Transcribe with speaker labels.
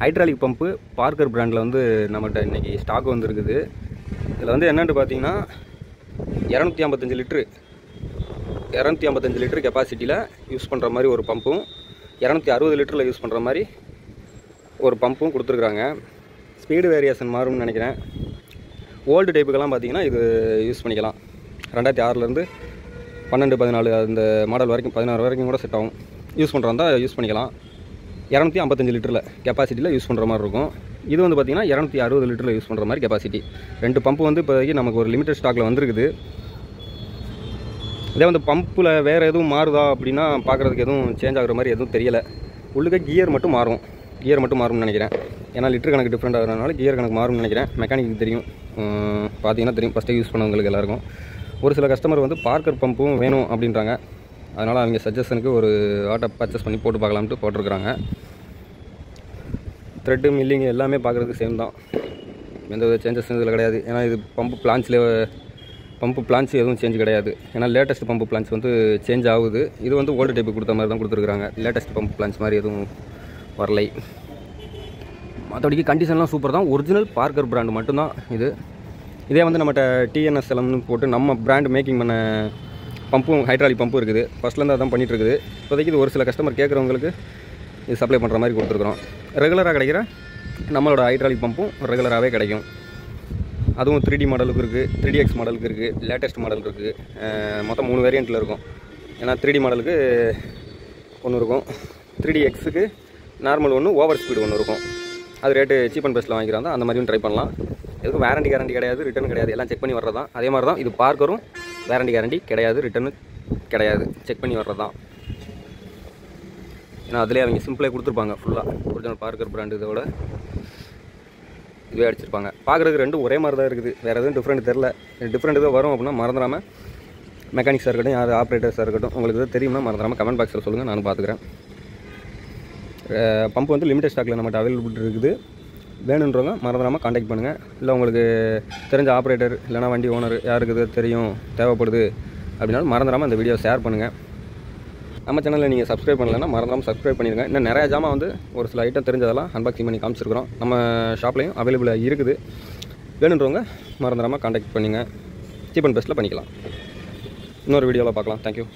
Speaker 1: Hydraulic pump Parker பிராண்டில் வந்து நம்மகிட்ட இன்றைக்கி ஸ்டாக் வந்துருக்குது. இதில் வந்து என்னென்னு பார்த்தீங்கன்னா 255 லிட்டரு கெப்பாசிட்டியில் யூஸ் பண்ணுற மாதிரி ஒரு பம்பும் 260 லிட்டரில் யூஸ் பண்ணுற மாதிரி ஒரு பம்பும் கொடுத்துருக்குறாங்க. ஸ்பீடு வேரியேஷன் மாறும்னு நினைக்கிறேன். ஓல்டு டைப்புக்கெல்லாம் பார்த்தீங்கன்னா இது யூஸ் பண்ணிக்கலாம். 2006லேருந்து 12, 14 அந்த மாடல் வரைக்கும் 16 வரைக்கும் கூட செட் ஆகும். யூஸ் பண்ணுறதா யூஸ் பண்ணிக்கலாம். 255 லிட்டரில் கெப்பாசிட்டியில் யூஸ் பண்ணுற மாதிரி இருக்கும். இது வந்து பார்த்திங்கன்னா 260 லிட்டரில் யூஸ் பண்ணுற மாதிரி கெப்பாசிட்டி. 2 பம்பு வந்து இப்போதைக்கு நமக்கு ஒரு லிமிட்டட் ஸ்டாக்கில் வந்துருக்குது. இதே வந்து பம்பில் வேறு எதுவும் மாறுதா அப்படின்னா பார்க்குறதுக்கு எதுவும் சேஞ்ச் ஆகிற மாதிரி எதுவும் தெரியலை. உள்ளுக்க கியர் மட்டும் மாறும்னு நினைக்கிறேன். ஏன்னா லிட்டர் கணக்கு டிஃப்ரெண்ட் ஆகிறதுனால கியர் கணக்கு மாறும்னு நினைக்கிறேன். மெக்கானிக்கு தெரியும், பார்த்தீங்கன்னா தெரியும், ஃபஸ்ட்டு யூஸ் பண்ணவங்களுக்கு எல்லாருக்கும். ஒரு சில கஸ்டமர் வந்து பார்க்கர் பம்பும் வேணும் அப்படின்றாங்க. அதனால் அவங்க சஜஷனுக்கு ஒரு ஆட்டோ பர்ச்சேஸ் பண்ணி போட்டு பார்க்கலாம்ட்டு போட்டிருக்கிறாங்க. த்ரெட்டு மில்லிங் எல்லாமே பார்க்குறதுக்கு சேம் தான், எந்த வித சேஞ்சஸும் இதில் கிடையாது. ஏன்னா இது பம்பு பிளான்ஸ் எதுவும் சேஞ்ச் கிடையாது. ஏன்னா லேட்டஸ்ட் பம்பு பிளான்ஸ் வந்து சேஞ்ச் ஆகுது. இது வந்து ஓல்டு டைப்பு கொடுத்த மாதிரி தான் கொடுத்துருக்குறாங்க. லேட்டஸ்ட் பம்பு பிளான்ஸ் மாதிரி எதுவும் வரலை. மற்றபடிக்கு கண்டிஷன்லாம் சூப்பர் தான். ஒரிஜினல் பார்க்கர் பிராண்டு மட்டும்தான் இது. இதே வந்து நம்மகிட்ட டிஎன்எஸ்எல்எம்னு போட்டு நம்ம பிராண்ட் மேக்கிங் பண்ண பம்பும் ஹைட்ராலிக் பம்பும் இருக்குது. ஃபஸ்ட்லேருந்து அதான் பண்ணிகிட்ருக்குது. இப்போதைக்கு இது ஒரு சில கஸ்டமர் கேட்குறவங்களுக்கு இது சப்ளை பண்ணுற மாதிரி கொடுத்துருக்குறோம். ரெகுலராக கிடைக்கிற நம்மளோட ஹைட்ராலிக் பம்பும் ரெகுலராகவே கிடைக்கும். அதுவும் 3D மாடலுக்கு இருக்குது, 3DX மாடலுக்கு இருக்குது, லேட்டஸ்ட் மாடல் இருக்குது. மொத்தம் 3 வேரியண்ட்டில் இருக்கும். ஏன்னா 3D மாடலுக்கு ஒன்று இருக்கும், 3DXக்கு நார்மல் ஒன்று, ஓவர் ஸ்பீடு ஒன்று இருக்கும். அது ரேட்டு சீப் அண்ட் பெஸ்ட்டில் வாங்கிக்கிறாங்க. அந்த மாதிரியும் ட்ரை பண்ணலாம். எதுக்கும் வேரண்டி கேரண்டி கிடையாது, ரிட்டர்ன் கிடையாது. எல்லாம் செக் பண்ணி வர்றது தான். அதே மாதிரி தான் இது பார்க்கரும் வேரண்டி கேரண்டி கிடையாது, ரிட்டர்னு கிடையாது, செக் பண்ணி வர்றது தான். ஏன்னா அதிலே அவங்க சிம்பிளே கொடுத்துருப்பாங்க. ஃபுல்லாக ஒரிஜினல் பார்க்கர் பிராண்டு இதோட இதுவே அடிச்சிருப்பாங்க. பார்க்குறதுக்கு ரெண்டும் ஒரே மாதிரி தான் இருக்குது. வேறு எதுவும் டிஃப்ரெண்ட் தெரில. டிஃப்ரெண்ட் எதுவும் வரும் அப்படின்னா மறந்துடாமல் மெக்கானிக்ஸாக இருக்கட்டும், யார் ஆப்ரேட்டர்ஸாக இருக்கட்டும், உங்களுக்கு எதாவது தெரியும்னா மறந்துடாமல் கமெண்ட் பாக்ஸில் சொல்லுங்கள், நானும் பார்த்துக்கிறேன். பம்பு வந்து லிமிடெட் ஸ்டாக்கில் நம்மகிட்ட அவைலபிள் இருக்குது. வேணுன்றவங்க மறந்துடாமல் காண்டாக்ட் பண்ணுங்கள். இல்லை உங்களுக்கு தெரிஞ்ச ஆப்ரேட்டர் இல்லைனா வண்டி ஓனர் யாருக்கு இது தெரியும், தேவைப்படுது அப்படின்னாலும் மறந்துடாமல் இந்த வீடியோ ஷேர் பண்ணுங்கள். நம்ம சேனலில் நீங்கள் சப்ஸ்கிரைப் பண்ணலைன்னா மறந்துடாமல் சப்ஸ்கிரைப் பண்ணிடுங்க. இன்னும் நிறையா ஜாமான் வந்து ஒரு சில ஐட்டம் தெரிஞ்சதெல்லாம் அன்பாக்சிங் பண்ணி காமிச்சிருக்கிறோம். நம்ம ஷாப்லேயும் அவைலபிளாக இருக்குது. வேணுன்றவங்க மறந்துடாமல் காண்டாக்ட் பண்ணுங்கள். சீப் அண்ட் பெஸ்ட்டில் பண்ணிக்கலாம். இன்னொரு வீடியோவில் பார்க்கலாம். தேங்க்யூ.